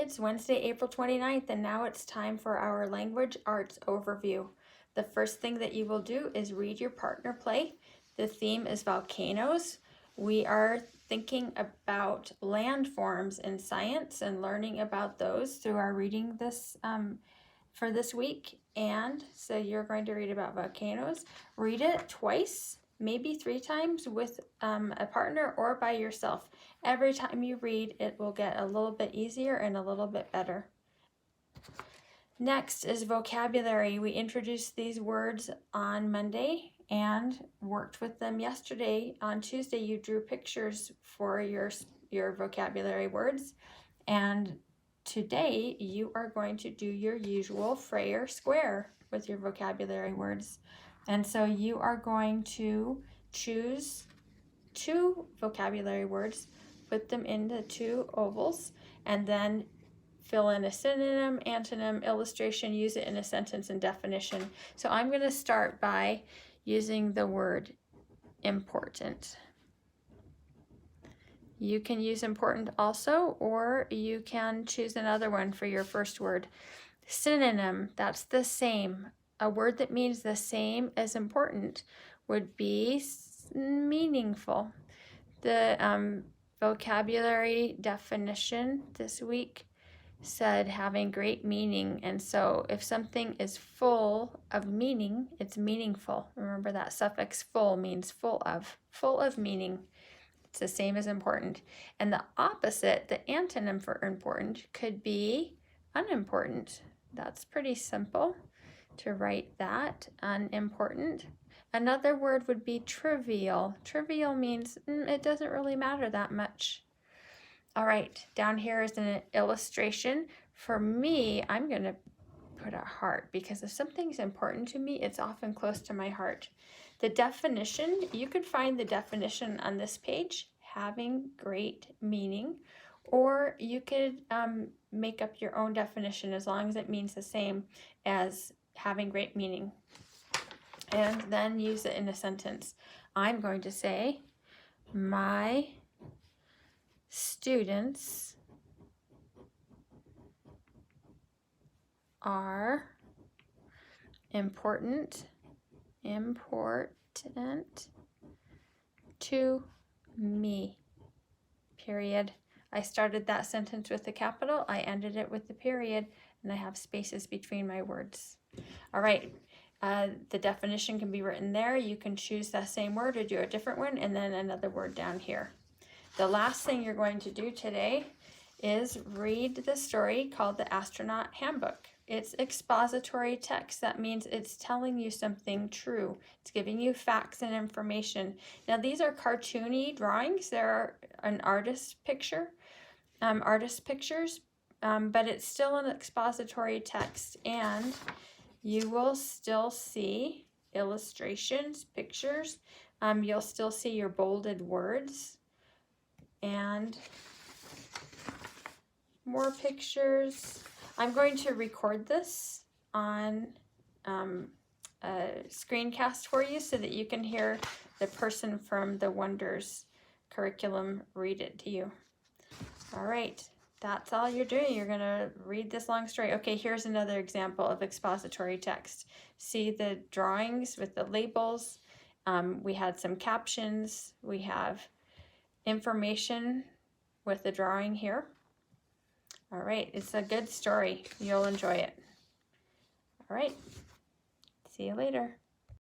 It's Wednesday, April 29th, and now it's time for our language arts overview. The first thing that you will do is read your partner play. The theme is volcanoes. We are thinking about landforms in science and learning about those through our reading this for this week. And so you're going to read about volcanoes. Read it twice, maybe 3 times with a partner or by yourself. Every time you read, it will get a little bit easier and a little bit better. Next is vocabulary. We introduced these words on Monday and worked with them yesterday. On Tuesday, you drew pictures for your vocabulary words. And today, you are going to do your usual Frayer square with your vocabulary words. And so you are going to choose 2 vocabulary words, put them into 2 ovals, and then fill in a synonym, antonym, illustration, use it in a sentence and definition. So I'm going to start by using the word important. You can use important also, or you can choose another one for your first word. Synonym, that's the same. A word that means the same as important would be meaningful. The vocabulary definition this week said having great meaning, and so if something is full of meaning, it's meaningful. Remember that suffix full means full of meaning. It's the same as important. And the opposite, the antonym for important, could be unimportant. That's pretty simple to write that, unimportant. Another word would be trivial. Trivial means it doesn't really matter that much. All right, down here is an illustration. For me, I'm going to put a heart because if something's important to me, it's often close to my heart. The definition, you could find the definition on this page, having great meaning, or you could make up your own definition as long as it means the same as having great meaning. And then use it in a sentence. I'm going to say, my students are important to me, period. I started that sentence with a capital, I ended it with the period, and I have spaces between my words. All right, the definition can be written there. You can choose that same word or do a different one, and then another word down here. The last thing you're going to do today is read the story called The Astronaut Handbook. It's expository text. That means it's telling you something true. It's giving you facts and information. Now these are cartoony drawings. They're an artist's pictures, but it's still an expository text, and you will still see illustrations, pictures. You'll still see your bolded words and more pictures. I'm going to record this on a screencast for you so that you can hear the person from the Wonders curriculum read it to you. All right, that's all you're doing. You're gonna read this long story. Okay, here's another example of expository text. See the drawings with the labels. We had some captions. We have information with the drawing here. All right, it's a good story. You'll enjoy it. All right, see you later.